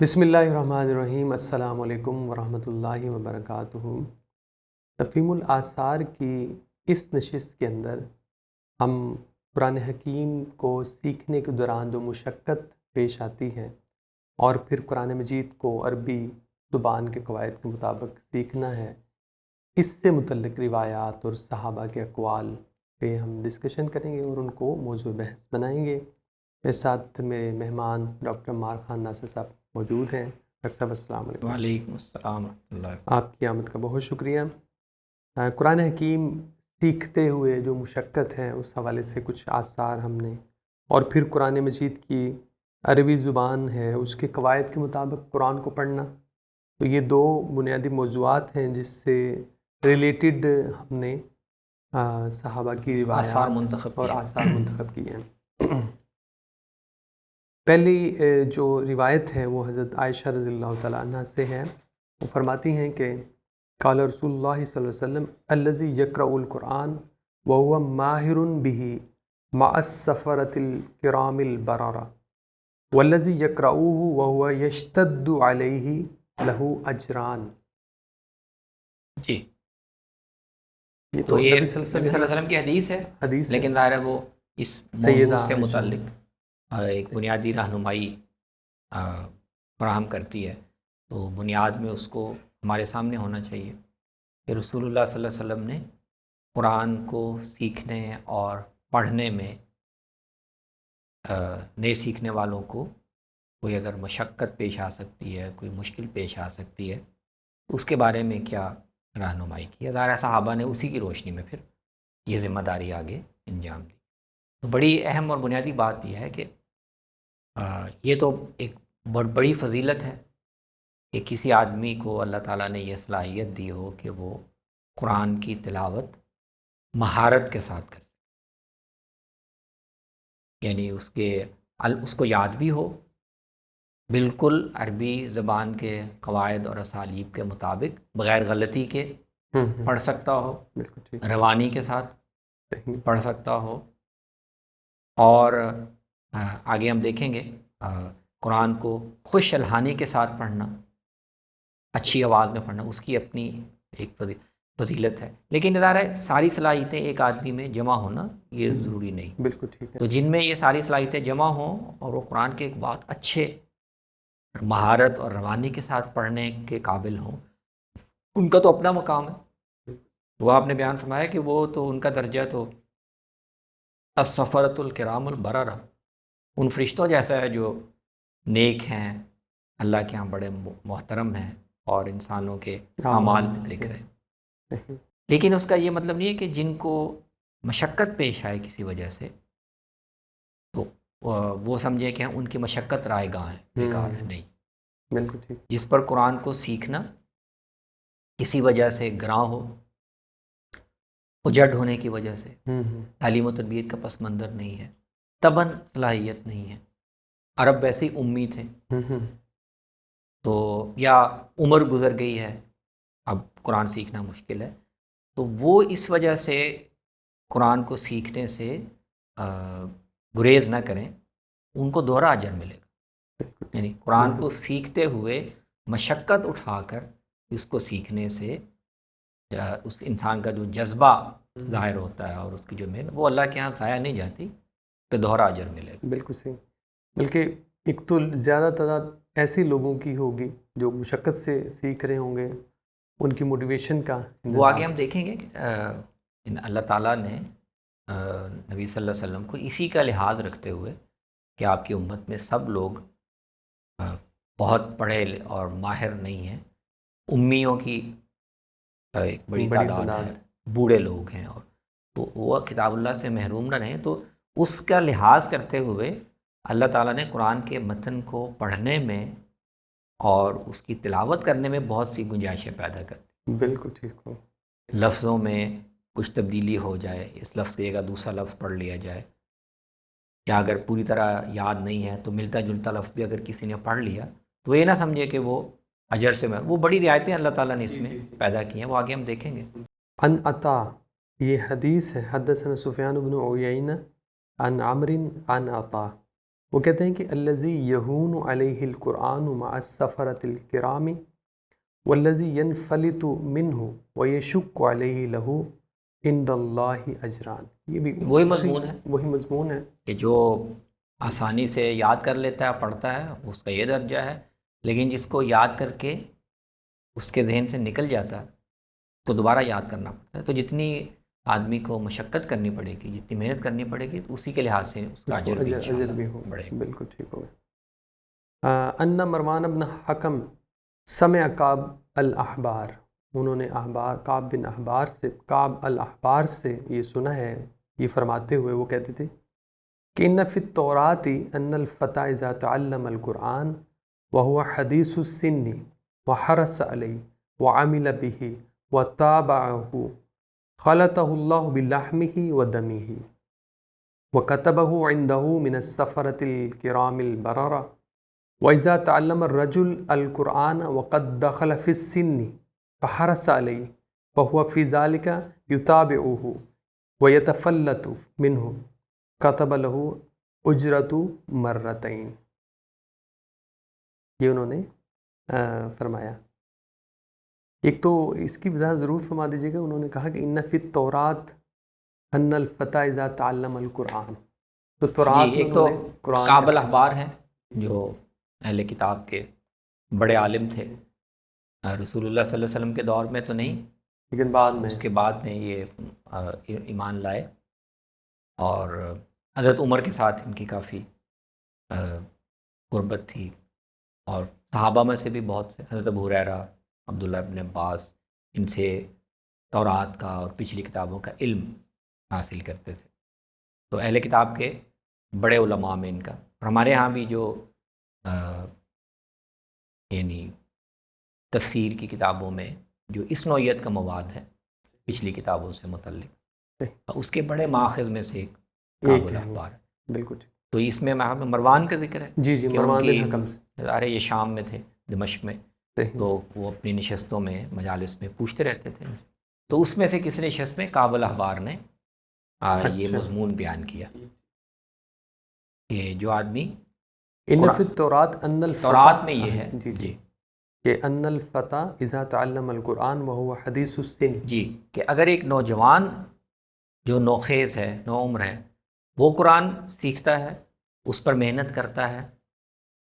بسم اللہ الرحمن الرحیم۔ السلام علیکم ورحمۃ اللہ وبرکاتہ۔ تفہیم الآثار کی اس نشست کے اندر ہم قرآن حکیم کو سیکھنے کے دوران جو مشقت پیش آتی ہے اور پھر قرآن مجید کو عربی زبان کے قواعد کے مطابق سیکھنا ہے، اس سے متعلق روایات اور صحابہ کے اقوال پہ ہم ڈسکشن کریں گے اور ان کو موضوع بحث بنائیں گے۔ میرے ساتھ میرے مہمان ڈاکٹر عمار خان ناصر صاحب موجود ہیں۔ ڈاکٹر صاحب السلام علیکم۔ وعلیکم السلام ورحمۃ اللہ۔ آپ کی آمد کا بہت شکریہ۔ قرآن حکیم سیکھتے ہوئے جو مشقت ہے اس حوالے سے کچھ آثار ہم نے، اور پھر قرآن مجید کی عربی زبان ہے اس کے قواعد کے مطابق قرآن کو پڑھنا، تو یہ دو بنیادی موضوعات ہیں جس سے ریلیٹڈ ہم نے صحابہ کی روایات اور آثار منتخب کیے ہیں۔ پہلی جو روایت ہے وہ حضرت عائشہ رضی اللہ تعالیٰ عنہ سے ہے۔ وہ فرماتی ہیں کہ قال رسول اللہ صلی اللہ علیہ وسلم الذی یقرأ القرآن وهو ماہر به مع السفرة الکرام البررہ والذی یقرأه وهو یشتد علیہ له اجران۔ جی، یہ تو یہ نبی نبی صلی اللہ علیہ وسلم کی حدیث ہے، لیکن ظاہر ہے وہ اس موضوع سے متعلق ایک بنیادی رہنمائی فراہم کرتی ہے، تو بنیاد میں اس کو ہمارے سامنے ہونا چاہیے کہ رسول اللہ صلی اللہ علیہ وسلم نے قرآن کو سیکھنے اور پڑھنے میں نئے سیکھنے والوں کو کوئی اگر مشقت پیش آ سکتی ہے، کوئی مشکل پیش آ سکتی ہے، اس کے بارے میں کیا رہنمائی کی ہے۔ ظاہر صحابہ نے اسی کی روشنی میں پھر یہ ذمہ داری آگے انجام دی۔ تو بڑی اہم اور بنیادی بات یہ ہے کہ یہ تو ایک بڑی فضیلت ہے کہ کسی آدمی کو اللہ تعالیٰ نے یہ صلاحیت دی ہو کہ وہ قرآن کی تلاوت مہارت کے ساتھ کر سکے، یعنی اس کو یاد بھی ہو، بالکل عربی زبان کے قواعد اور اسالیب کے مطابق بغیر غلطی کے پڑھ سکتا ہو، روانی کے ساتھ پڑھ سکتا ہو، اور آگے ہم دیکھیں گے قرآن کو خوش الحانی کے ساتھ پڑھنا، اچھی آواز میں پڑھنا، اس کی اپنی ایک فضیلت ہے۔ لیکن ادارہ ساری صلاحیتیں ایک آدمی میں جمع ہونا یہ ضروری نہیں، بالکل ٹھیک ہے۔ تو جن میں یہ ساری صلاحیتیں جمع ہوں اور وہ قرآن کے ایک بہت اچھے مہارت اور روانی کے ساتھ پڑھنے کے قابل ہوں، ان کا تو اپنا مقام ہے۔ وہ آپ نے بیان فرمایا کہ وہ تو ان کا درجہ تو السفرۃ الکرام البررہ، ان فرشتوں جیسا ہے جو نیک ہیں، اللہ کے ہاں بڑے محترم ہیں اور انسانوں کے اعمال لکھ رہے ہیں۔ لیکن اس کا یہ مطلب نہیں ہے کہ جن کو مشقت پیش آئے کسی وجہ سے تو وہ سمجھے کہ ان کی مشقت رائے گاہ ہے، بیکار ہے، نہیں۔ بالکل ٹھیک۔ جس پر قرآن کو سیکھنا کسی وجہ سے گراں ہو، اجڑ ہونے کی وجہ سے، تعلیم و تربیت کا پس منظر نہیں ہے، طبعاً صلاحیت نہیں ہے، عرب ویسے ہی امی تھے، تو یا عمر گزر گئی ہے، اب قرآن سیکھنا مشکل ہے، تو وہ اس وجہ سے قرآن کو سیکھنے سے گریز نہ کریں، ان کو دوہرا اجر ملے گا۔ یعنی قرآن کو سیکھتے ہوئے مشقت اٹھا کر اس کو سیکھنے سے اس انسان کا جو جذبہ ظاہر ہوتا ہے اور اس کی جو محنت وہ اللہ کے ہاں ضائع نہیں جاتی، پہ دوہرا اجر ملے گا۔ بالکل صحیح۔ بلکہ ایک تو زیادہ تعداد ایسے لوگوں کی ہوگی جو مشقت سے سیکھ رہے ہوں گے، ان کی موٹیویشن کا وہ آگے ہم دیکھیں گے کہ اللہ تعالیٰ نے نبی صلی اللہ علیہ وسلم کو اسی کا لحاظ رکھتے ہوئے کہ آپ کی امت میں سب لوگ بہت پڑھے اور ماہر نہیں ہیں، امیوں کی ایک بڑی تعداد ہے، بوڑھے لوگ ہیں، اور تو وہ کتاب اللہ سے محروم نہ رہیں، تو اس کا لحاظ کرتے ہوئے اللہ تعالیٰ نے قرآن کے متن کو پڑھنے میں اور اس کی تلاوت کرنے میں بہت سی گنجائشیں پیدا کر دی۔ بالکل ٹھیک ہو، لفظوں میں کچھ تبدیلی ہو جائے، اس لفظ کی جگہ دوسرا لفظ پڑھ لیا جائے، یا اگر پوری طرح یاد نہیں ہے تو ملتا جلتا لفظ بھی اگر کسی نے پڑھ لیا تو یہ نہ سمجھے کہ وہ اجر سے وہ بڑی رعایتیں اللہ تعالیٰ نے اس میں پیدا کی ہیں، وہ آگے ہم دیکھیں گے۔ ان عطا، یہ حدیث ہے، حدثنا سفیان بن عیینہ عن عمرو عن عطا وہ کہتے ہیں کہ الذی یہون علیہ القرآن مع السفرۃ الکرام والذی ینفلت منہ ویشق علیہ لہ عند اللہ اجران. یہ بھی وہی مضمون ہے، وہی مضمون ہے کہ جو آسانی سے یاد کر لیتا ہے، پڑھتا ہے، اس کا یہ درجہ ہے، لیکن جس کو یاد کر کے اس کے ذہن سے نکل جاتا ہے تو دوبارہ یاد کرنا پڑتا ہے. تو جتنی آدمی کو مشقت کرنی پڑے گی، جتنی محنت کرنی پڑے گی، تو اسی کے لحاظ سے اس کا اس کو اجر بھی اجر انشاءاللہ بھی ہو. بڑھے گا. بالکل ٹھیک ہو گیا. ان مروان بن حکم سمع کعب الاحبار، انہوں نے کعب بن احبار سے، کعب الاحبار سے یہ سنا ہے، یہ فرماتے ہوئے وہ کہتے تھے کہ ان فی التوراۃ ان الفتى اذا تعلم القرآن وهو حدیث السن وحرص علیہ وعمل به وتابعه خلطه الله بلحمه ودمه وكتبه عنده من السفرة الكرام البررة. وإذا تعلم الرجل القرآن وقد دخل في السن فحرص عليه فهو في ذلك يتابعه ويتفلت منه كتب له أجرة مرتين. یہ انہوں نے فرمایا. ایک تو اس کی وضاحت ضرور فرما دیجیے گا. انہوں نے کہا کہ ان فی التوراۃ ان الفتى اذا تعلم القرآن. تو تورات میں ایک تو انہوں نے قرآن کعب الاحبار ہیں جو اہل کتاب کے بڑے عالم تھے، رسول اللہ صلی اللہ علیہ وسلم کے دور میں تو نہیں، لیکن بعد میں اس کے بعد میں یہ ایمان لائے، اور حضرت عمر کے ساتھ ان کی کافی قربت تھی، اور صحابہ میں سے بھی بہت سے، حضرت ابو ہریرہ، عبداللہ ابن عباس، ان سے تورات کا اور پچھلی کتابوں کا علم حاصل کرتے تھے. تو اہل کتاب کے بڑے علماء میں ان کا. اور ہمارے ہاں بھی جو یعنی تفسیر کی کتابوں میں جو اس نوعیت کا مواد ہے پچھلی کتابوں سے متعلق، اس کے بڑے ماخذ میں سے ایک کعب الاحبار ہے. بالکل. تو اس میں مروان کا ذکر ہے جی کہ مروان ان بن کی حکم سے، ظاہر ہے یہ شام میں تھے، دمشق میں، تو وہ اپنی نشستوں میں، مجالس میں پوچھتے رہتے تھے. تو اس میں سے کسی نشست میں کعب الاحبار نے یہ مضمون بیان کیا کہ جو آدمی ان فی التوراۃ ان الفتى، تورات میں یہ ہے جی کہ ان الفتى اذا تعلم القرآن وهو حدیث السن، جی کہ اگر ایک نوجوان جو نوخیز ہے، نو عمر ہے، وہ قرآن سیکھتا ہے، اس پر محنت کرتا ہے،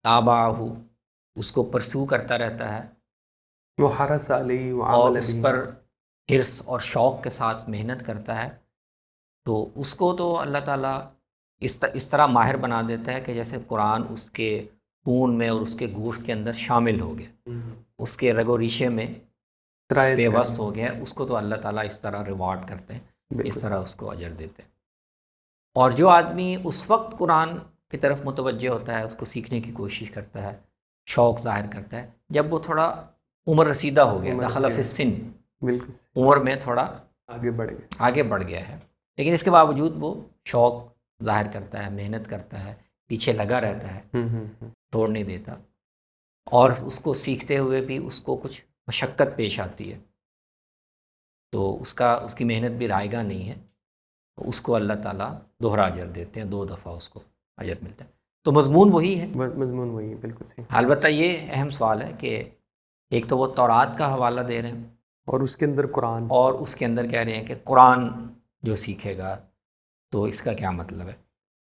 تابعہ، اس کو پرسو کرتا رہتا ہے، وحرص علیہ اور وعمل اس به، پر حرص اور شوق کے ساتھ محنت کرتا ہے، تو اس کو تو اللہ تعالیٰ اس طرح ماہر بنا دیتا ہے کہ جیسے قرآن اس کے خون میں اور اس کے گوشت کے اندر شامل ہو گیا، اس کے رگ و ریشے میں پیوست ہو گیا. اس کو تو اللہ تعالیٰ اس طرح ریوارڈ کرتے ہیں، اس طرح اس کو اجر دیتے ہیں. اور جو آدمی اس وقت قرآن کی طرف متوجہ ہوتا ہے، اس کو سیکھنے کی کوشش کرتا ہے، شوق ظاہر کرتا ہے، جب وہ تھوڑا عمر رسیدہ ہو گیا، دخل فی السن، عمر میں تھوڑا آگے بڑھ گیا ہے، لیکن اس کے باوجود وہ شوق ظاہر کرتا ہے، محنت کرتا ہے، پیچھے لگا رہتا ہے، چھوڑ نہیں دیتا، اور اس کو سیکھتے ہوئے بھی اس کو کچھ مشقت پیش آتی ہے، تو اس کی محنت بھی رائگاں نہیں ہے، اس کو اللہ تعالیٰ دوہرا اجر دیتے ہیں، 2 دفعہ اس کو اجر ملتا ہے. تو مضمون وہی ہے، مضمون وہی ہے. بالکل صحیح. البتہ یہ اہم سوال ہے کہ ایک تو وہ تورات کا حوالہ دے رہے ہیں، اور اس کے اندر قرآن، اور اس کے اندر کہہ رہے ہیں کہ قرآن جو سیکھے گا تو اس کا کیا مطلب ہے.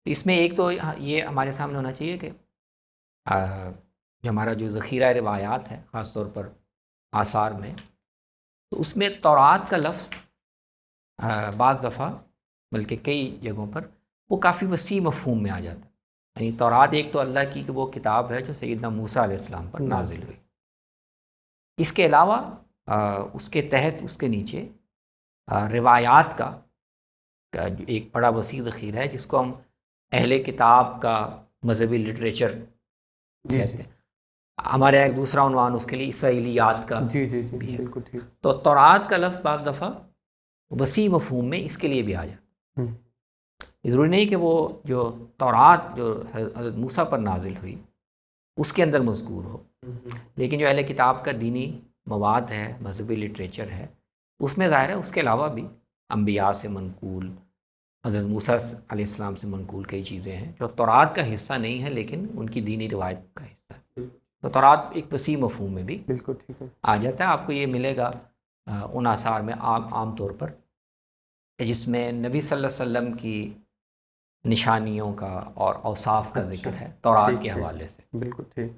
اس میں ایک تو یہ ہمارے سامنے ہونا چاہیے کہ جو ہمارا جو ذخیرہ روایات ہے، خاص طور پر آثار میں، تو اس میں تورات کا لفظ بعض دفعہ، بلکہ کئی جگہوں پر، وہ کافی وسیع مفہوم میں آ جاتا ہے. یعنی تورات ایک تو اللہ کی کہ وہ کتاب ہے جو سیدنا موسیٰ علیہ السلام پر نازل ہوئی. اس کے علاوہ اس کے تحت، اس کے نیچے روایات کا ایک بڑا وسیع ذخیرہ ہے، جس کو ہم اہل کتاب کا مذہبی لٹریچر کہتے ہیں. ہمارے ایک دوسرا عنوان اس کے لیے اسرائیلیات کا بھی ہے. بالکل ٹھیک. تو تورات کا لفظ بعض دفعہ وسیع مفہوم میں اس کے لیے بھی آ جاتا. ضروری نہیں کہ وہ جو تورات جو حضرت موسیٰ پر نازل ہوئی اس کے اندر مذکور ہو، لیکن جو اہل کتاب کا دینی مواد ہے، مذہبی لٹریچر ہے، اس میں ظاہر ہے اس کے علاوہ بھی انبیاء سے منقول حضرت موسیٰ علیہ السلام سے منقول کئی چیزیں ہیں جو تورات کا حصہ نہیں ہے لیکن ان کی دینی روایت کا حصہ ہے. تو تورات ایک وسیع مفہوم میں بھی بالکل ٹھیک ہے. آ جاتا ہے. آپ کو یہ ملے گا ان آثار میں عام طور پر جس میں نبی صلی اللہ علیہ وسلم کی نشانیوں کا اور اوصاف کا ذکر ہے تورات کے حوالے سے. بالکل ٹھیک.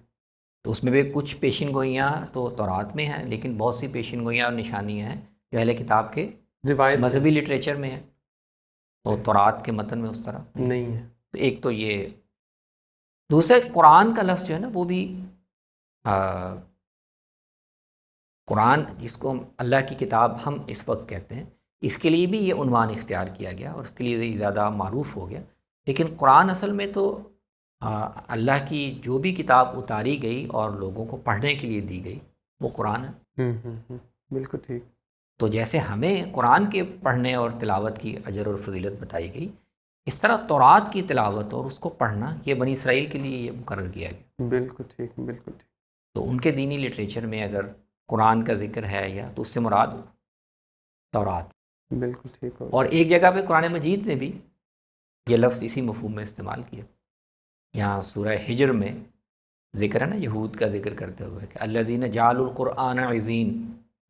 تو اس میں بھی کچھ پیشین گوئیاں تو تورات میں ہیں لیکن بہت سی پیشین گوئیاں اور نشانیاں ہیں جو اہل کتاب کے روایت مذہبی لٹریچر میں ہیں تو تورات کے متن میں اس طرح نہیں ہے. تو ایک تو یہ. دوسرے قرآن کا لفظ جو ہے نا وہ بھی قرآن جس کو اللہ کی کتاب ہم اس وقت کہتے ہیں اس کے لیے بھی یہ عنوان اختیار کیا گیا اور اس کے لیے زیادہ معروف ہو گیا. لیکن قرآن اصل میں تو اللہ کی جو بھی کتاب اتاری گئی اور لوگوں کو پڑھنے کے لیے دی گئی وہ قرآن ہے. بالکل ٹھیک. تو جیسے ہمیں قرآن کے پڑھنے اور تلاوت کی اجر اور فضیلت بتائی گئی اس طرح تورات کی تلاوت اور اس کو پڑھنا یہ بنی اسرائیل کے لیے یہ مقرر کیا گیا. بالکل ٹھیک. بالکل ٹھیک. تو ان کے دینی لٹریچر میں اگر قرآن کا ذکر ہے یا تو اس سے مراد تورات. بالکل ٹھیک. اور ایک جگہ پہ قرآن مجید نے بھی یہ لفظ اسی مفہوم میں استعمال کیا. یہاں سورہ ہجر میں ذکر ہے نا یہود کا ذکر کرتے ہوئے کہ الذین جعلوا القرآن عضین.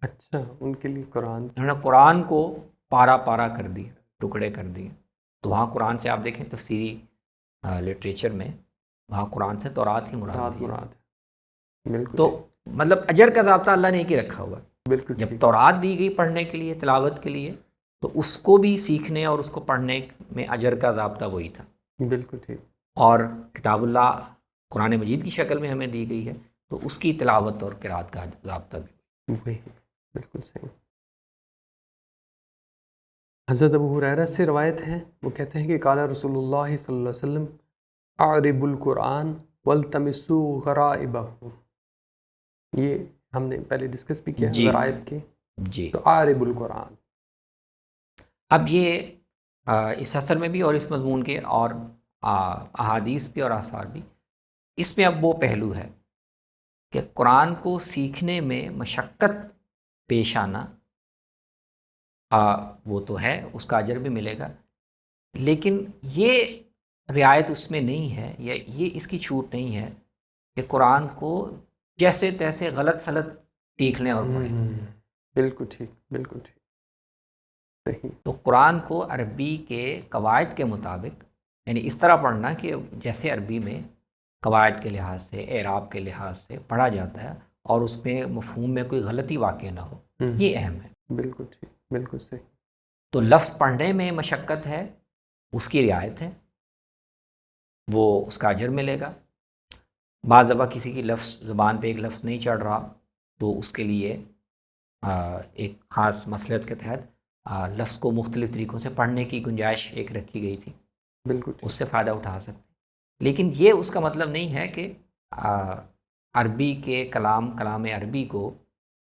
اچھا ان کے لیے قرآن انہوں نے قرآن کو پارا پارا کر دیا ٹکڑے کر دیے. تو وہاں قرآن سے آپ دیکھیں تفسیری لٹریچر میں وہاں قرآن سے تورات ہی مراد ہے. بالکل. تو مطلب اجر کا ضابطہ اللہ نے کی رکھا ہوا. بالکل. جب تورات دی گئی پڑھنے کے لیے تلاوت کے لیے تو اس کو بھی سیکھنے اور اس کو پڑھنے میں اجر کا ضابطہ وہی تھا. بالکل ٹھیک. اور کتاب اللہ قرآن مجید کی شکل میں ہمیں دی گئی ہے تو اس کی تلاوت اور قرات کا ضابطہ بھی وہی. بالکل صحیح. حضرت ابو ہریرہ سے روایت ہے وہ کہتے ہیں کہ قال رسول اللہ صلی اللہ علیہ وسلم اعرب القرآن والتمسوا غرائبہ. یہ ہم نے پہلے ڈسکس بھی کیا غرائب کے. جی. تو اعرب القرآن. اب یہ اس اثر میں بھی اور اس مضمون کے اور احادیث بھی اور آثار بھی اس میں اب وہ پہلو ہے کہ قرآن کو سیکھنے میں مشقت پیش آنا وہ تو ہے اس کا اجر بھی ملے گا لیکن یہ رعایت اس میں نہیں ہے یا یہ اس کی چھوٹ نہیں ہے کہ قرآن کو جیسے تیسے غلط سلط سیکھ لیں اور پڑھیں. بالکل ٹھیک. بالکل ٹھیک. صحیح. تو قرآن کو عربی کے قواعد کے مطابق یعنی اس طرح پڑھنا کہ جیسے عربی میں قواعد کے لحاظ سے اعراب کے لحاظ سے پڑھا جاتا ہے اور اس میں مفہوم میں کوئی غلطی واقع نہ ہو. یہ اہم ہے. بالکل ٹھیک. بالکل صحیح. تو لفظ پڑھنے میں مشقت ہے اس کی رعایت ہے وہ اس کا اجر ملے گا. بعض دفعہ کسی کی لفظ زبان پہ ایک لفظ نہیں چڑھ رہا تو اس کے لیے ایک خاص مصلحت کے تحت لفظ کو مختلف طریقوں سے پڑھنے کی گنجائش ایک رکھی گئی تھی. بالکل. اس سے فائدہ اٹھا سکتے. لیکن یہ اس کا مطلب نہیں ہے کہ عربی کے کلام عربی کو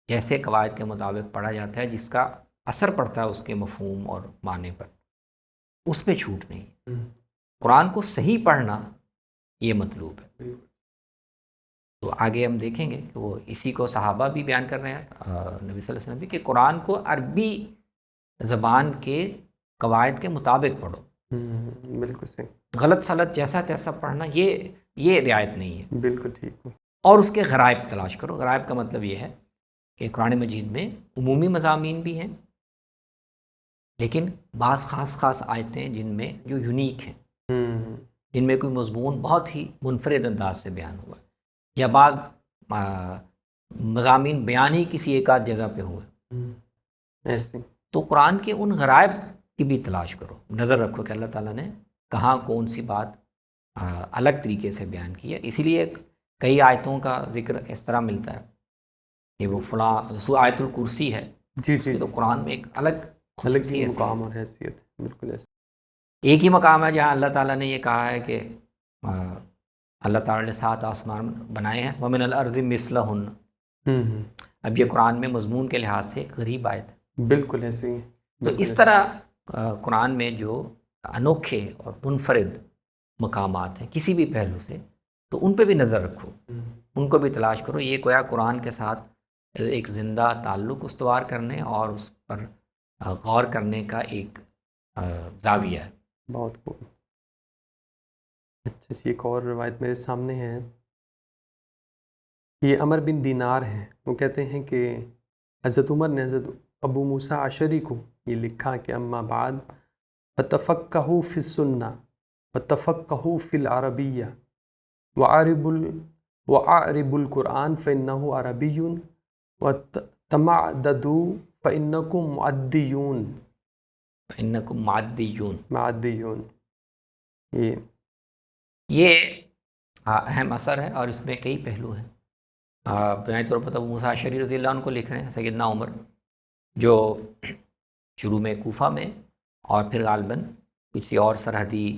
جیسے قواعد کے مطابق پڑھا جاتا ہے جس کا اثر پڑتا ہے اس کے مفہوم اور معنی پر اس میں چھوٹ نہیں. قرآن کو صحیح پڑھنا یہ مطلوب ہے. تو آگے ہم دیکھیں گے کہ وہ اسی کو صحابہ بھی بیان کر رہے ہیں نبی صلی اللہ علیہ وسلم بھی کہ قرآن کو عربی زبان کے قواعد کے مطابق پڑھو. بالکل صحیح. غلط سلط جیسا تیسا پڑھنا یہ رعایت نہیں ہے. بالکل ٹھیک. اور اس کے غرائب تلاش کرو. غرائب کا مطلب یہ ہے کہ قرآن مجید میں عمومی مضامین بھی ہیں لیکن بعض خاص آیتیں جن میں جو یونیک ہیں جن میں کوئی مضمون بہت ہی منفرد انداز سے بیان ہوا یا بعض مضامین بیان ہی کسی ایک آدھ جگہ پہ ہوئے ایسے. تو قرآن کے ان غرائب کی بھی تلاش کرو. نظر رکھو کہ اللہ تعالیٰ نے کہاں کون سی بات الگ طریقے سے بیان کی ہے. اسی لیے کئی آیتوں کا ذکر اس طرح ملتا ہے کہ وہ فلاں آیت الکرسی ہے. جی. تو قرآن میں ایک الگ مقام اور حیثیت. بالکل ایسے. ایک ہی مقام ہے جہاں اللہ تعالیٰ نے یہ کہا ہے کہ اللہ تعالیٰ نے 7 آسمان بنائے ہیں وَمِنَ الْأَرْضِ مِثْلَهُنَّ. اب یہ قرآن میں مضمون کے لحاظ سے ایک غریب آیت ہے. بالکل ایسے ہی. تو اس طرح قرآن میں جو انوکھے اور منفرد مقامات ہیں کسی بھی پہلو سے تو ان پہ بھی نظر رکھو ان کو بھی تلاش کرو. یہ گویا قرآن کے ساتھ ایک زندہ تعلق استوار کرنے اور اس پر غور کرنے کا ایک زاویہ ہے. بہت خوب. اچھا جی، ایک اور روایت میرے سامنے ہے. یہ عمر بن دینار ہیں. وہ کہتے ہیں کہ حضرت عمر نے حضرت ابو موسیٰ اشعری کو یہ لکھا کہ اما بعد فتفقہوا فی السنہ وتفقہوا فی العربیہ وأعربوا القرآن فإنه عربی وتمعددوا فإنکم معدیون. فإنکم معدیون. معدیون یہ اہم اثر ہے اور اس میں کئی پہلو ہیں. بنیادی طور پر ابو موسیٰ اشعری رضی اللہ عنہ کو لکھ رہے ہیں سیدنا عمر، جو شروع میں کوفہ میں اور پھر غالباً کسی اور سرحدی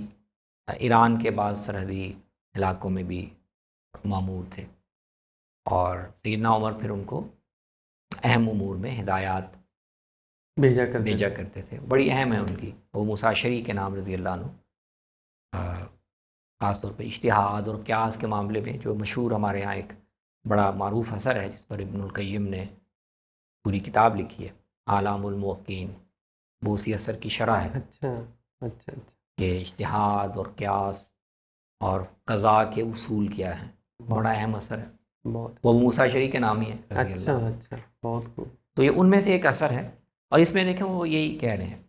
ایران کے بعض سرحدی علاقوں میں بھی مامور تھے، اور سیدنا عمر پھر ان کو اہم امور میں ہدایات بھیجا کرتے تھے. بڑی اہم ہے ان کی ابو موسیٰ اشعری کے نام رضی اللہ عنہ. خاص طور پہ اجتہاد اور قیاس کے معاملے میں جو مشہور ہمارے ہاں ایک بڑا معروف اثر ہے، جس پر ابن القیم نے پوری کتاب لکھی ہے، اعلام الموقعین، وہ اسی اثر کی شرح ہے. اچھا کہ اجتہاد اور قیاس اور قضاء کے اصول کیا ہیں، بڑا اہم اثر ہے. بہت. وہ ابو موسیٰ اشعری کے نام ہی ہے رضی اللہ عنہ. اچھا بہت خوب. تو یہ ان میں سے ایک اثر ہے، اور اس میں دیکھیں وہ یہی کہہ رہے ہیں.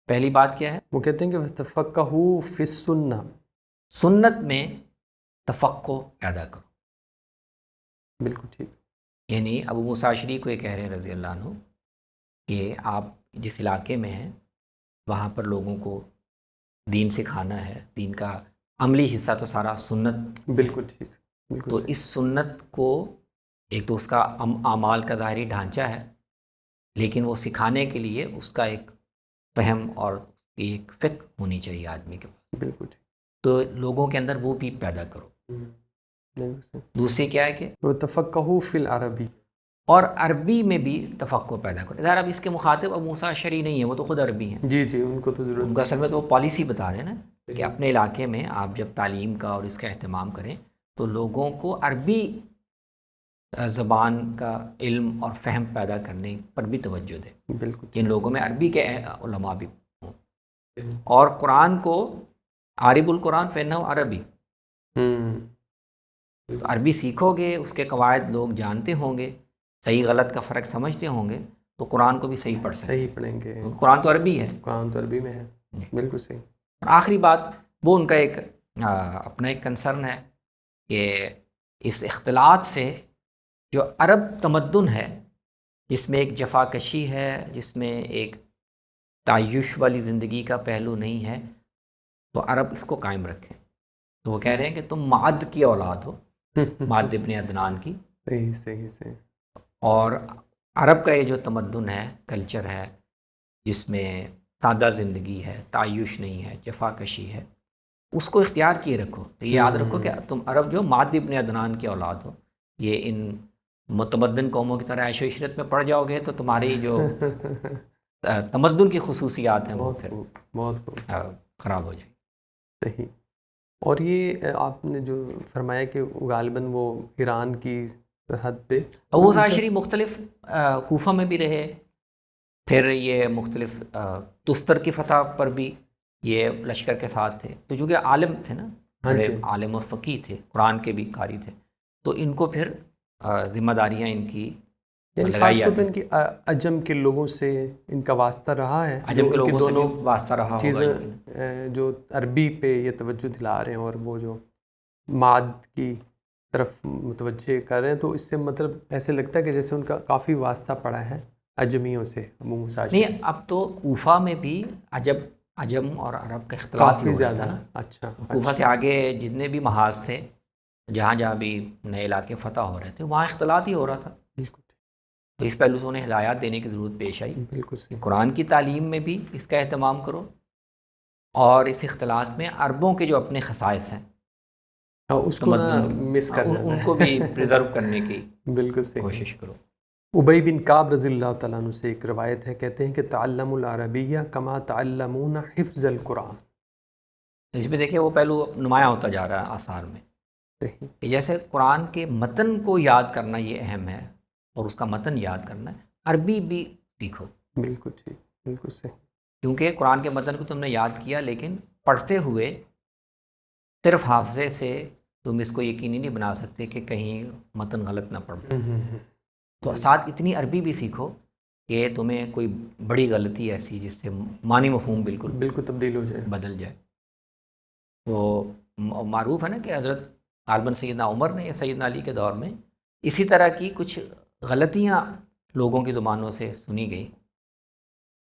پہلی بات کیا ہے؟ وہ کہتے ہیں کہ وَتَفَقَّهُوا فِي السُّنَّةِ، سنت میں تفقہ پیدا کرو. بالکل ٹھیک. یعنی ابو موسیٰ اشعری کو یہ کہہ رہے ہیں رضی اللہ عنہ کہ آپ جس علاقے میں ہیں وہاں پر لوگوں کو دین سکھانا ہے، دین کا عملی حصہ تو سارا سنت. بالکل ٹھیک. بالکل تو صحیح. اس سنت کو ایک تو اس کا اعمال کا ظاہری ڈھانچہ ہے، لیکن وہ سکھانے کے لیے اس کا ایک فہم اور ایک فقہ ہونی چاہیے آدمی کے پاس. بالکل ٹھیک. تو لوگوں کے اندر وہ بھی پیدا کرو. بالکل صحیح. دوسری کیا ہے کہ وَتَفَقَّهُوا فِي الْعَرَبِيِّ، اور عربی میں بھی تفقہ پیدا کرو. ظاہر اب اس کے مخاطب ابو موسیٰ اشعری نہیں ہیں، وہ تو خود عربی ہیں. جی ان کو تو ضرورت. ان کو اصل میں تو وہ پالیسی بتا رہے ہیں نا کہ اپنے علاقے میں آپ جب تعلیم کا اور اس کا اہتمام کریں تو لوگوں کو عربی زبان کا علم اور فہم پیدا کرنے پر بھی توجہ دیں. بالکل. جن لوگوں میں عربی کے علماء بھی ہوں. اور قرآن کو عارب القرآن فإنہ عربی، تو عربی سیکھو گے، اس کے قواعد لوگ جانتے ہوں گے، صحیح غلط کا فرق سمجھتے ہوں گے، تو قرآن کو بھی صحیح پڑھ سکتے. صحیح پڑھیں گے. قرآن تو عربی ہے. قرآن تو عربی میں ہے. بالکل صحیح. اور آخری بات وہ ان کا ایک اپنا ایک کنسرن ہے کہ اس اختلاط سے جو عرب تمدن ہے، جس میں ایک جفا کشی ہے، جس میں ایک تعیش والی زندگی کا پہلو نہیں ہے، تو عرب اس کو قائم رکھیں. تو وہ کہہ رہے ہیں کہ تم معد کی اولاد ہو، معد ابن عدنان کی. صحیح. اور عرب کا یہ جو تمدن ہے، کلچر ہے، جس میں سادہ زندگی ہے، تعیش نہیں ہے، جفا کشی ہے، اس کو اختیار کیے رکھو. تو یہ یاد رکھو کہ تم عرب جو معد ابن عدنان کی اولاد ہو. یہ ان متمدن قوموں کی طرح عیش و عشرت میں پڑ جاؤ گے تو تمہاری جو تمدن کی خصوصیات ہیں وہ پھر بہت خوب خراب ہو جائیں. صحیح. اور یہ آپ نے جو فرمایا کہ غالباً وہ ایران کی سرحد پہ ابو موسیٰ اشعری مختلف کوفہ میں بھی رہے، پھر یہ مختلف تستر کی فتح پر بھی یہ لشکر کے ساتھ تھے. تو چونکہ عالم تھے نا، بڑے عالم اور فقیہ تھے، قرآن کے بھی قاری تھے، تو ان کو پھر ذمہ داریاں ان کی لگائی خاص طور پہ جاتی. ان کی عجم کے لوگوں سے ان کا واسطہ رہا ہے. عجم کے لوگوں سے بھی واسطہ رہا ہوگا. چیزیں جو عربی پہ یہ توجہ دلا رہے ہیں اور وہ جو ماد کی طرف متوجہ کر رہے ہیں، تو اس سے مطلب ایسے لگتا ہے کہ جیسے ان کا کافی واسطہ پڑا ہے عجمیوں سے. ابو موسیٰ نہیں، اب تو کوفہ میں بھی عجم اور عرب کا اختلاط کافی زیادہ. اچھا. کوفہ سے آگے جتنے بھی محاذ تھے، جہاں بھی نئے علاقے فتح ہو رہے تھے، وہاں اختلاط ہی ہو رہا تھا. بالکل. تو اس پہلو سے انہیں ہدایات دینے کی ضرورت پیش آئی. بالکل صحیح. قرآن کی تعلیم میں بھی اس کا اہتمام کرو، اور اس اختلاط میں عربوں کے جو اپنے خصائص ہیں اس کو مس کر ان کو بھی پریزرو کرنے کی بالکل صحیح کوشش کرو. ابی بن کعب رضی اللہ تعالیٰ عنہ سے ایک روایت ہے، کہتے ہیں کہ تعلموا العربیہ کما تعلمون حفظ القرآن. اس میں دیکھیں وہ پہلو نمایاں ہوتا جا رہا ہے آثار میں، کہ جیسے قرآن کے متن کو یاد کرنا یہ اہم ہے، اور اس کا متن یاد کرنا ہے، عربی بھی سیکھو. بالکل ٹھیک. بالکل صحیح. کیونکہ قرآن کے متن کو تم نے یاد کیا، لیکن پڑھتے ہوئے صرف حافظے سے تم اس کو یقینی نہیں بنا سکتے کہ کہیں متن غلط نہ پڑھ پائے. تو ساتھ اتنی عربی بھی سیکھو کہ تمہیں کوئی بڑی غلطی ایسی جس سے معنی مفہوم بالکل تبدیل ہو جائے، بدل جائے. تو معروف ہے نا کہ حضرت غالباً سیدنا عمر نے یا سیدنا علی کے دور میں اسی طرح کی کچھ غلطیاں لوگوں کی زبانوں سے سنی گئی.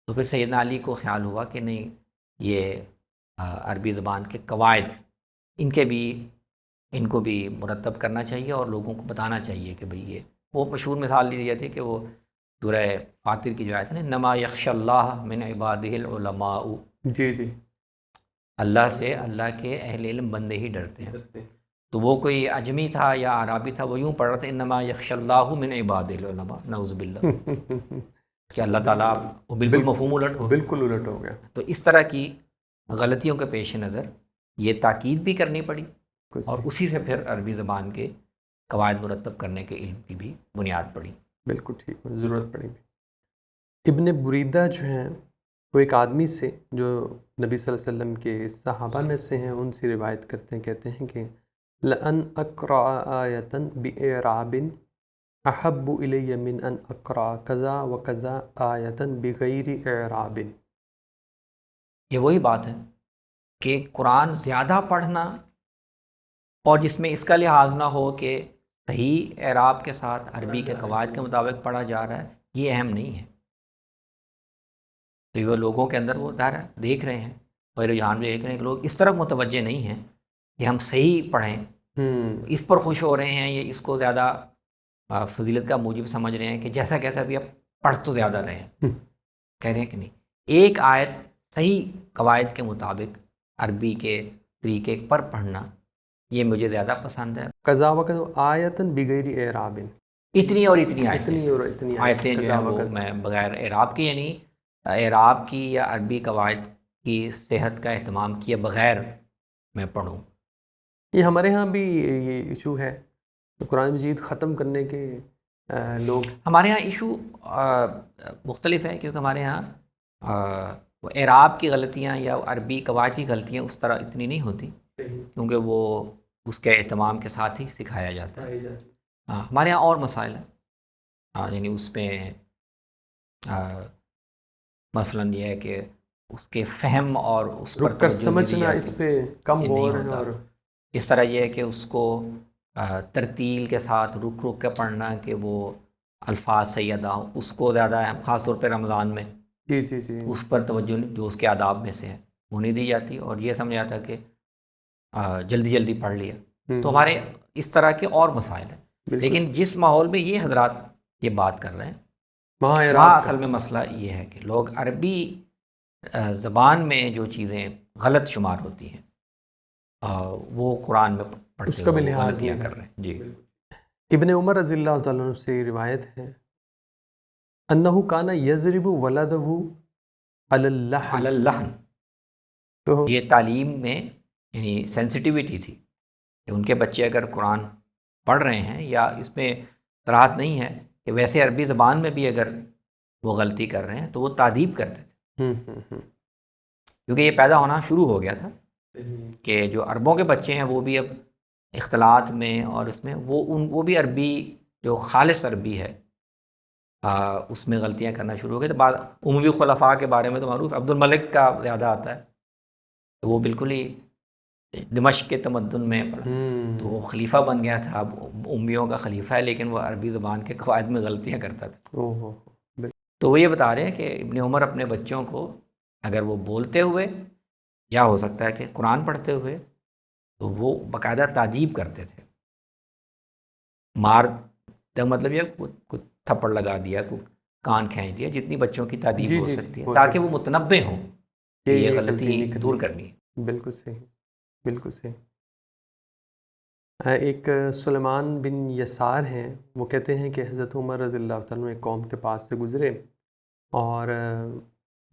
تو پھر سیدنا علی کو خیال ہوا کہ نہیں، یہ عربی زبان کے قواعد ان کو بھی مرتب کرنا چاہیے اور لوگوں کو بتانا چاہیے کہ بھئی یہ وہ مشہور مثال لی جاتی ہے کہ وہ سورہ فاطر کی جو آیت ہے نا، انما یخشی اللہ من عبادہ العلماء. جی اللہ سے اللہ کے اہل علم بندے ہی ڈرتے ہیں. تو وہ کوئی عجمی تھا یا عرابی تھا، وہ یوں پڑھ رہا تھا انما یخشی اللہ من عبادہ العلماء، نعوذ باللہ، کہ اللہ تعالیٰ وہ بالکل مفہوم الٹ ہو، بالکل الٹ ہو گیا. تو اس طرح کی غلطیوں کے پیش نظر یہ تاکید بھی کرنی پڑی اور اسی سے پھر عربی زبان کے قواعد مرتب کرنے کے علم کی بھی بنیاد پڑی. بالکل ٹھیک، ضرورت پڑی. ابن بریدہ جو ہیں وہ ایک آدمی سے جو نبی صلی اللہ علیہ وسلم کے صحابہ میں سے ہیں ان سے روایت کرتے ہیں، کہتے ہیں کہ لَأَنْ أَقْرَأَ آیَةً بِإِعْرَابٍ أَحَبُّ إِلَيَّ مِنْ أَنْ أَقْرَأَ كَذَا وَكَذَا آیَةً بِغَيْرِ إِعْرَابٍ. یہ وہی بات ہے کہ قرآن زیادہ پڑھنا اور جس میں اس کا لحاظ نہ ہو کہ صحیح اعراب کے ساتھ عربی کے قواعد کے مطابق پڑھا جا رہا ہے، یہ اہم نہیں ہے. تو یہ وہ لوگوں کے اندر وہ ظاہر ہے دیکھ رہے ہیں اور رجحان بھی دیکھ رہے ہیں کہ لوگ اس طرف متوجہ نہیں ہیں کہ ہم صحیح پڑھیں، اس پر خوش ہو رہے ہیں، یہ اس کو زیادہ فضیلت کا موجب سمجھ رہے ہیں کہ جیسا کیسا بھی اب پڑھ تو زیادہ رہے ہیں. کہہ رہے ہیں کہ نہیں، ایک آیت صحیح قواعد کے مطابق عربی کے طریقے پر پڑھنا یہ مجھے زیادہ پسند ہے. قضا وقضا آیتن بغیر اعراب، اتنی اور اتنی اتنی آیتیں جو ہیں وہ میں بغیر اعراب کی، یعنی اعراب کی یا عربی قواعد کی صحت کا اہتمام کیے بغیر میں پڑھوں. یہ ہمارے ہاں بھی یہ ایشو ہے، قرآن مجید ختم کرنے کے لوگ، ہمارے ہاں ایشو مختلف ہے کیونکہ ہمارے ہاں اعراب کی غلطیاں یا عربی قواعد کی غلطیاں اس طرح اتنی نہیں ہوتی کیونکہ وہ اس کے اہتمام کے ساتھ ہی سکھایا جاتا ہے. ہمارے ہاں اور مسائل ہیں، یعنی اس میں مثلاً یہ ہے کہ اس کے فہم اور اس پر رک کر سمجھنا اس پہ کم غور ہے، اور اس طرح یہ ہے کہ اس کو ترتیل کے ساتھ رک رک کے پڑھنا کہ وہ الفاظ صحیح ادا ہوں، اس کو زیادہ ہے، خاص طور پہ رمضان میں جی اس پر توجہ جو اس کے آداب میں سے ہے وہ نہیں دی جاتی، اور یہ سمجھ آتا کہ جلدی جلدی پڑھ لیا. تو ہمارے اس طرح کے اور مسائل ہیں. لیکن جس ماحول میں یہ حضرات یہ بات کر رہے ہیں وہاں اصل میں مسئلہ یہ ہے کہ لوگ عربی زبان میں جو چیزیں غلط شمار ہوتی ہیں وہ قرآن میں پڑھتے ہوئے غلطیاں کر رہے ہیں. جی. ابن عمر رضی اللہ تعالیٰ عنہ سے روایت ہے انہو کان یضرب ولدہ علی اللحن. تو یہ تعلیم میں یعنی سینسٹیوٹی تھی کہ ان کے بچے اگر قرآن پڑھ رہے ہیں یا اس میں صراحت نہیں ہے کہ ویسے عربی زبان میں بھی اگر وہ غلطی کر رہے ہیں تو وہ تعدیب کرتے تھے، کیونکہ یہ پیدا ہونا شروع ہو گیا تھا کہ جو عربوں کے بچے ہیں وہ بھی اب اختلاط میں اور اس میں وہ بھی عربی جو خالص عربی ہے اس میں غلطیاں کرنا شروع ہو گئے. تو بعد عموی خلفاء کے بارے میں تو معروف عبد الملک کا زیادہ آتا ہے، تو وہ بالکل ہی دمشق کے تمدن میں تو وہ خلیفہ بن گیا تھا، اب امیوں کا خلیفہ ہے، لیکن وہ عربی زبان کے قواعد میں غلطیاں کرتا تھا. تو وہ یہ بتا رہے ہیں کہ ابن عمر اپنے بچوں کو اگر وہ بولتے ہوئے یا ہو سکتا ہے کہ قرآن پڑھتے ہوئے تو وہ باقاعدہ تعجیب کرتے تھے. مار کا مطلب یہ کچھ تھپڑ لگا دیا، کچھ کان کھینچ دیا، جتنی بچوں کی تعجیب ہو سکتی ہے تاکہ وہ متنبع ہوں کہ یہ غلطی دور کرنی ہے. بالکل صحیح، بالکل صحیح. ایک سلیمان بن یسار ہیں، وہ کہتے ہیں کہ حضرت عمر رضی اللہ تعالیٰ ایک قوم کے پاس سے گزرے اور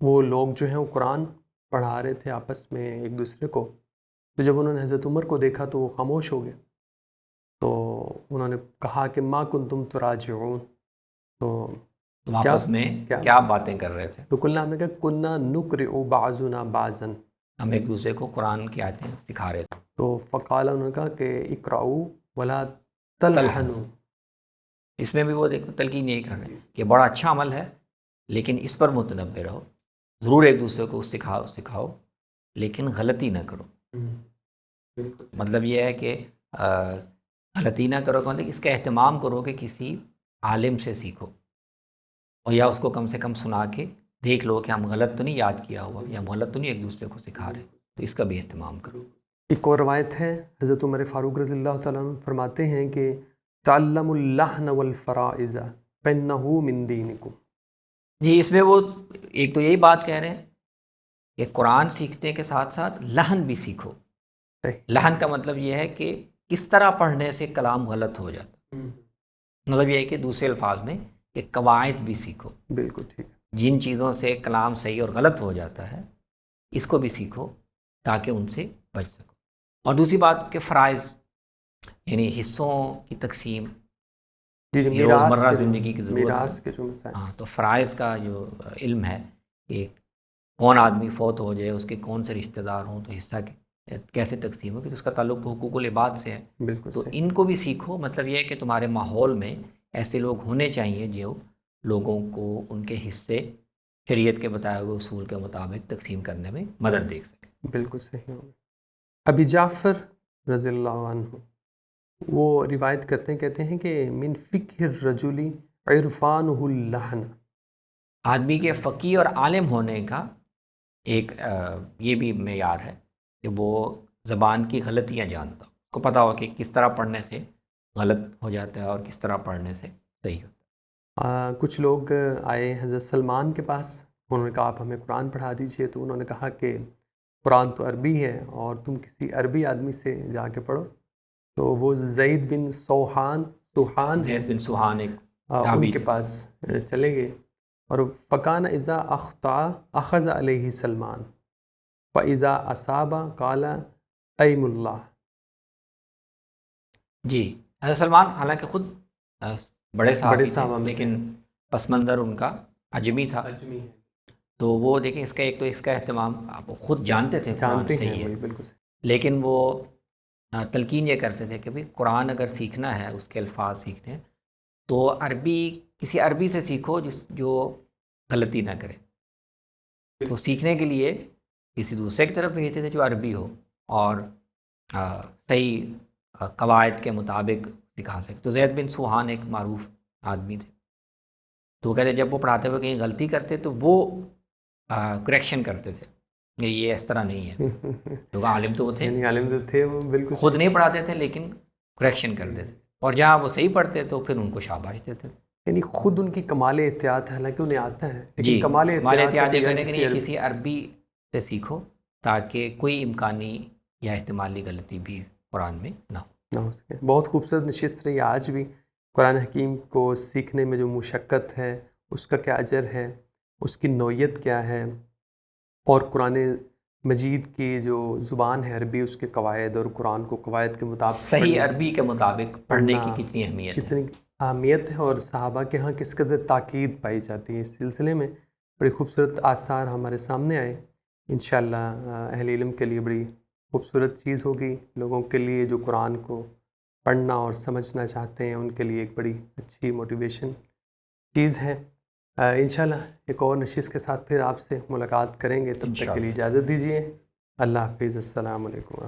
وہ لوگ جو ہیں وہ قرآن پڑھا رہے تھے آپس میں ایک دوسرے کو. تو جب انہوں نے حضرت عمر کو دیکھا تو وہ خاموش ہو گئے. تو انہوں نے کہا کہ ما کنتم تراجعون، تو آپس میں کیا باتیں کر رہے تھے؟ تو قلنا ہم نے کہا کننا نقرئ بعضنا بعضا، ہم ایک دوسرے کو قرآن کی آیتیں سکھا رہے تھے. تو فقال انہوں نے کہا کہ اقرأو ولا تلحنوا. اس میں بھی وہ دیکھو تلقین یہی کر رہے ہیں کہ بڑا اچھا عمل ہے لیکن اس پر متنبع رہو. ضرور ایک دوسرے کو سکھاؤ لیکن غلطی نہ کرو. مطلب یہ ہے کہ غلطی نہ کرو کہ اس کا اہتمام کرو کہ کسی عالم سے سیکھو، اور یا اس کو کم سے کم سنا کے دیکھ لو کہ ہم غلط تو نہیں یاد کیا ہوا یا ہم غلط تو نہیں ایک دوسرے کو سکھا رہے، تو اس کا بھی اہتمام کرو. ایک اور روایت ہے، حضرت عمر فاروق رضی اللہ تعالیٰ عنہ فرماتے ہیں کہ تعلموا اللحن والفرائض فإنه من دینکم. جی اس میں وہ ایک تو یہی بات کہہ رہے ہیں کہ قرآن سیکھنے کے ساتھ ساتھ لحن بھی سیکھو. لحن کا مطلب یہ ہے کہ کس طرح پڑھنے سے کلام غلط ہو جاتا. مطلب یہ ہے کہ دوسرے الفاظ میں کہ قواعد بھی سیکھو. بالکل ٹھیک. جن چیزوں سے کلام صحیح اور غلط ہو جاتا ہے اس کو بھی سیکھو تاکہ ان سے بچ سکو. اور دوسری بات کہ فرائض یعنی حصوں کی تقسیم، یہ روزمرہ زندگی کی ضرورت ہے. ہاں تو فرائض کا جو علم ہے کہ کون آدمی فوت ہو جائے، اس کے کون سے رشتہ دار ہوں تو حصہ کیسے تقسیم ہو، کہ اس کا تعلق تو حقوق العباد سے ہے. بالکل تو ان کو بھی سیکھو. مطلب یہ ہے کہ تمہارے ماحول میں ایسے لوگ ہونے چاہیے جو لوگوں کو ان کے حصے شریعت کے بتائے ہوئے اصول کے مطابق تقسیم کرنے میں مدد دے سکے. بالکل صحیح. ابی جعفر رضی اللہ عنہ وہ روایت کرتے ہیں، کہتے ہیں کہ من فقہ الرجل عرفانہ اللحن. آدمی کے فقیہ اور عالم ہونے کا ایک یہ بھی معیار ہے کہ وہ زبان کی غلطیاں جانتا ہو، کو پتہ ہو کہ کس طرح پڑھنے سے غلط ہو جاتا ہے اور کس طرح پڑھنے سے صحیح ہوتا ہے. کچھ لوگ آئے حضرت سلمان کے پاس، انہوں نے کہا آپ ہمیں قرآن پڑھا دیجئے. تو انہوں نے کہا کہ قرآن تو عربی ہے اور تم کسی عربی آدمی سے جا کے پڑھو. تو وہ زید بن سوحان ایک ان کے پاس چلے گئے، اور فکان اذا اخطا اخذ علیہ سلمان فاذا اصاب قال ایم اللہ. جی حضرت سلمان حالانکہ خود بڑے صحابہ تھے لیکن پس منظر ان کا عجمی تھا. تو وہ دیکھیں اس کا ایک تو اس کا اہتمام آپ خود جانتے تھے قرآن صحیح ہے، بالکل، لیکن وہ تلقین یہ کرتے تھے کہ بھئی قرآن اگر سیکھنا ہے، اس کے الفاظ سیکھنے ہیں تو عربی کسی عربی سے سیکھو جو غلطی نہ کرے. تو سیکھنے کے لیے کسی دوسرے کی طرف بھیجتے تھے جو عربی ہو اور صحیح قواعد کے مطابق سکھا سکے. تو زید بن سوحان ایک معروف آدمی تھے. تو وہ کہتے جب وہ پڑھاتے ہوئے کہیں غلطی کرتے تو وہ کریکشن کرتے تھے کہ یہ اس طرح نہیں ہے. کیونکہ عالم تو وہ تھے، وہ بالکل خود نہیں پڑھاتے تھے لیکن کریکشن کرتے تھے، اور جہاں وہ صحیح پڑھتے تو پھر ان کو شاباش دیتے تھے. یعنی خود ان کی کمال احتیاط ہے، حالانکہ انہیں آتا ہے لیکن جی کمال احتیاط یہ کرنے کے لیے کسی عربی سے سیکھو تاکہ کوئی امکانی یا احتمالی غلطی بھی قرآن میں نہ ہو سکے. بہت خوبصورت نشست رہی. آج بھی قرآن حکیم کو سیکھنے میں جو مشقت ہے اس کا کیا اجر ہے، اس کی نوعیت کیا ہے، اور قرآن مجید کی جو زبان ہے عربی، اس کے قواعد اور قرآن کو قواعد کے مطابق صحیح عربی کے مطابق پڑھنے کی کتنی اہمیت ہے اور صحابہ کے ہاں کس قدر تاکید پائی جاتی ہے. اس سلسلے میں بڑی خوبصورت آثار ہمارے سامنے آئے. انشاءاللہ اہل علم کے لیے بڑی خوبصورت چیز ہوگی، لوگوں کے لیے جو قرآن کو پڑھنا اور سمجھنا چاہتے ہیں ان کے لیے ایک بڑی اچھی موٹیویشن چیز ہے. انشاءاللہ ایک اور نشست کے ساتھ پھر آپ سے ملاقات کریں گے. تب تک کے لیے اجازت دیجیے. اللہ حافظ. السلام علیکم.